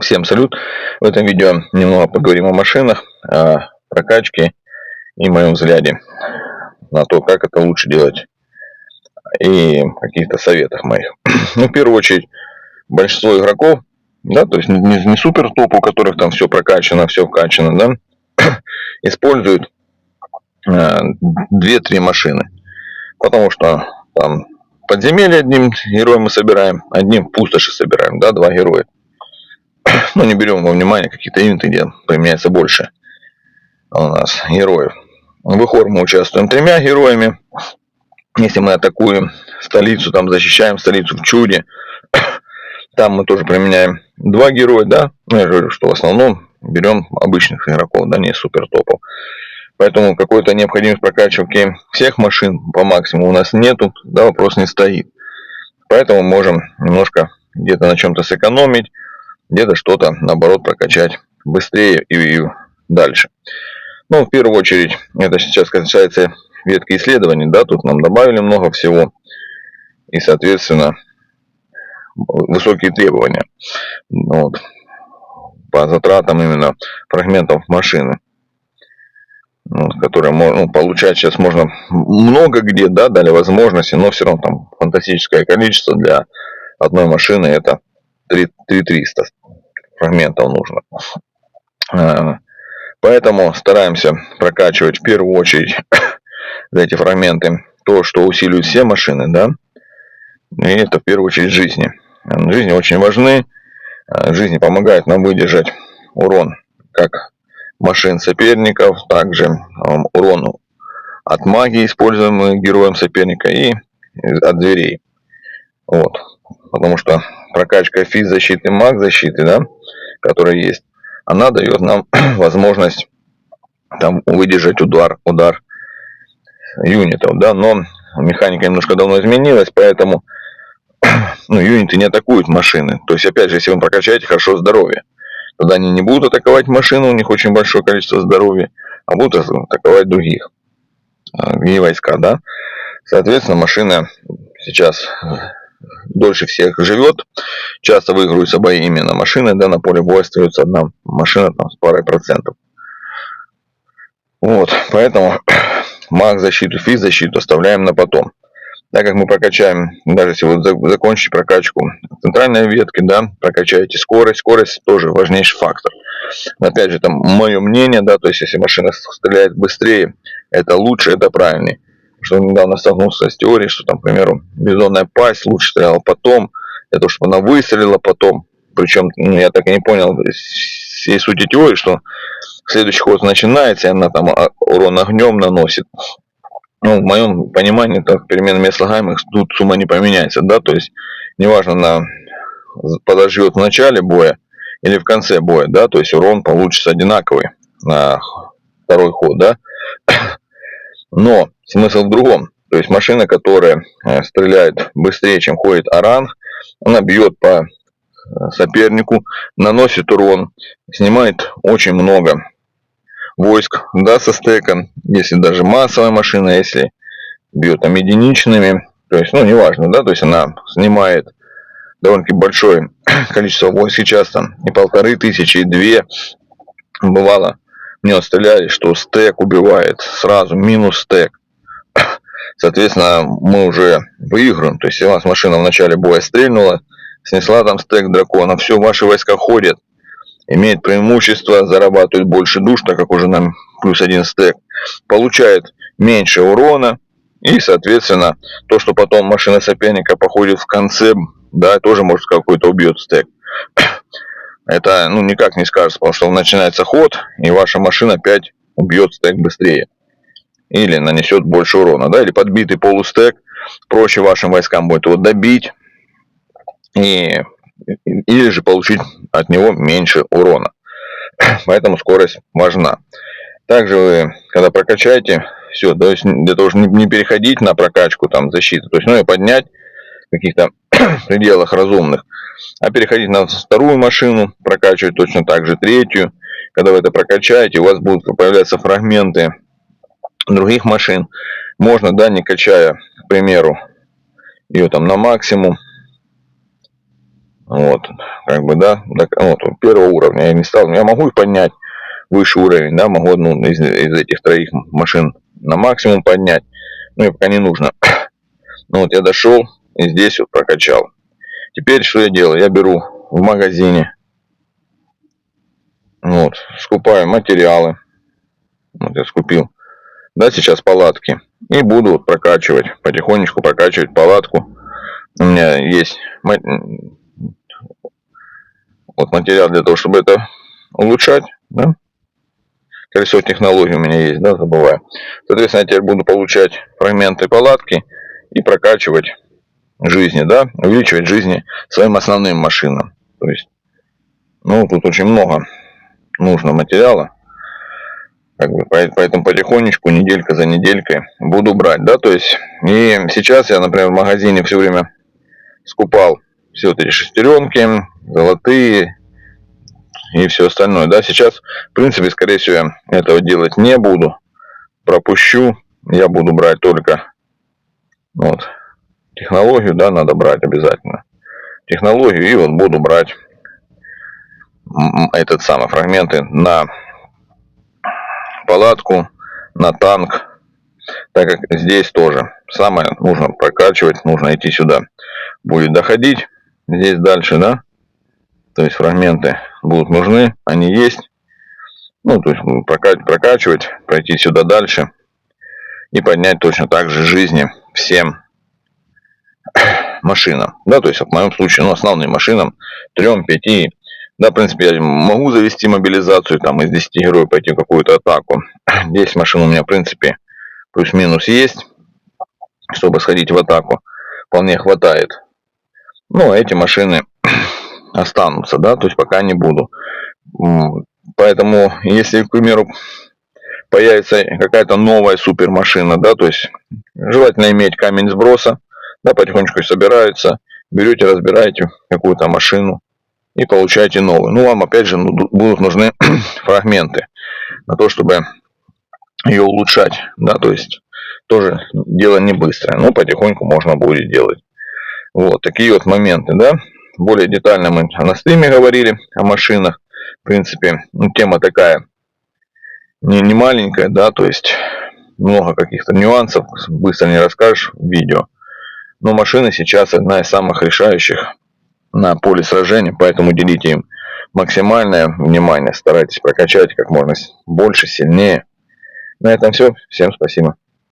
Всем салют! В этом видео немного поговорим о машинах, о прокачке и моем взгляде на то, как это лучше делать, и каких-то советах моих. Ну, в первую очередь, большинство игроков, да, то есть не супер топ, у которых там все прокачано, все вкачано, да, используют 2-3 машины. Потому что там подземелье одним героем мы собираем, одним пустоши собираем, да, 2 героя. Ну, не берем во внимание какие-то ивенты, где применяется больше у нас героев. В Ихор мы участвуем 3 героями. Если мы атакуем столицу, там защищаем столицу в Чуде, там мы тоже применяем 2 героя, да. Ну, я говорю, что в основном берем обычных игроков, да, не супер топов. Поэтому какой-то необходимости прокачивки всех машин по максимуму у нас нету, да, вопрос не стоит. Поэтому можем немножко где-то на чем-то сэкономить, где-то что-то, наоборот, прокачать быстрее и дальше. Ну, в первую очередь, это сейчас касается ветки исследований, да, тут нам добавили много всего, и, соответственно, высокие требования, вот, по затратам именно фрагментов машины, которые получать сейчас можно много где, да, дали возможности, но все равно там фантастическое количество для одной машины, это 3300 фрагментов нужно. Поэтому стараемся прокачивать в первую очередь за эти фрагменты то, что усиливает все машины, да, и это в первую очередь жизни. Жизни очень важны, жизни помогают нам выдержать урон как машин соперников, также урон от магии, используемый героем соперника, и от зверей. Вот. Потому что прокачка физзащиты, маг-защиты, да, которая есть, она дает нам возможность там выдержать удар юнитов, да, но механика немножко давно изменилась, поэтому юниты не атакуют машины. То есть, опять же, если вы прокачаете хорошо здоровье, тогда они не будут атаковать машину, у них очень большое количество здоровья, а будут атаковать другие войска, да. Соответственно, машина сейчас дольше всех живет, часто выигрываются бои именно машины, да, на поле боя остается одна машина там с парой процентов. Вот, поэтому маг-защиту, физ-защиту оставляем на потом. Так как мы прокачаем, даже если вы закончите прокачку центральной ветки, да, прокачаете скорость. Скорость тоже важнейший фактор. Но опять же, это мое мнение, да, то есть если машина стреляет быстрее, это лучше, это правильнее. Что недавно столкнулся с теорией, что там, к примеру, бизонная пасть лучше стреляла потом, для того, чтобы она выстрелила потом. Причем, я так и не понял всей сути теории, что следующий ход начинается, и она там урон огнем наносит. Ну, в моем понимании, так, переменными слагаемых тут сумма не поменяется, да, то есть неважно, она подождет в начале боя или в конце боя, да, то есть урон получится одинаковый на второй ход, да. Но смысл в другом, то есть машина, которая стреляет быстрее, чем ходит оранг, она бьет по сопернику, наносит урон, снимает очень много войск, да, со стеком, если даже массовая машина, если бьет там единичными, то есть, неважно, да, то есть она снимает довольно-таки большое количество войск, сейчас там и 1500, и 2, бывало, мне стреляли, что стек убивает сразу, минус стек, соответственно, мы уже выиграем, то есть, если у вас машина в начале боя стрельнула, снесла там стек дракона, все, ваши войска ходят, имеет преимущество, зарабатывает больше душ, так как уже нам плюс 1 стек, получает меньше урона, и, соответственно, то, что потом машина соперника походит в конце, да, тоже может какой-то убьет стек. Это, никак не скажется, потому что начинается ход, и ваша машина опять убьет стек быстрее. Или нанесет больше урона, да, или подбитый полустек, проще вашим войскам будет его добить, или же получить от него меньше урона. Поэтому скорость важна. Также вы, когда прокачаете, все, то есть для того, чтобы не переходить на прокачку там защиты, то есть, и поднять в каких-то пределах разумных, а переходить на вторую машину, прокачивать точно так же третью. Когда вы это прокачаете, у вас будут появляться фрагменты других машин. Можно, да, не качая, к примеру, ее там на максимум, Вот, как бы, да, вот, первого уровня я не стал, я могу их поднять выше уровень, да, могу одну из этих троих машин на максимум поднять, ну и пока не нужно. Ну вот я дошел и здесь вот прокачал. Теперь что я делаю? Я беру в магазине, вот, скупаю материалы, вот я скупил, да, сейчас палатки, и буду вот прокачивать, потихонечку прокачивать палатку. У меня есть вот материал для того, чтобы это улучшать, да. Колесо технологий у меня есть, да, забываю. Соответственно, я теперь буду получать фрагменты палатки и прокачивать жизни, да, увеличивать жизни своим основным машинам. То есть, ну, тут очень много нужно материала. Как бы, поэтому потихонечку, неделька за неделькой буду брать, да, то есть, и сейчас я, например, в магазине все время скупал все вот эти шестеренки, золотые и все остальное, да, сейчас, в принципе, скорее всего, я этого делать не буду, пропущу, я буду брать только, вот, технологию, да, надо брать обязательно, технологию, и вот буду брать этот самый фрагменты на палатку, на танк, так как здесь тоже самое нужно прокачивать, нужно идти сюда, будет доходить здесь дальше, да, то есть фрагменты будут нужны, они есть, ну, то есть прокачивать, пройти сюда дальше и поднять точно так же жизни всем машинам, да, то есть в моем случае, ну, основным машинам, 3-5, да, в принципе, я могу завести мобилизацию, там, из 10 героев пойти в какую-то атаку, 10 машин у меня, в принципе, плюс-минус есть, чтобы сходить в атаку, вполне хватает. Ну, эти машины останутся, да, то есть пока не буду. Поэтому, если, к примеру, появится какая-то новая супермашина, да, то есть желательно иметь камень сброса, да, потихонечку собираются, берете, разбираете какую-то машину и получаете новую. Ну, вам опять же будут нужны фрагменты на то, чтобы ее улучшать, да, то есть тоже дело не быстрое, но потихоньку можно будет делать. Вот такие вот моменты, да. Более детально мы на стриме говорили о машинах. В принципе, ну, тема такая не маленькая, да, то есть много каких-то нюансов, быстро не расскажешь в видео. Но машины сейчас одна из самых решающих на поле сражения, поэтому уделите им максимальное внимание, старайтесь прокачать как можно больше, сильнее. На этом все. Всем спасибо.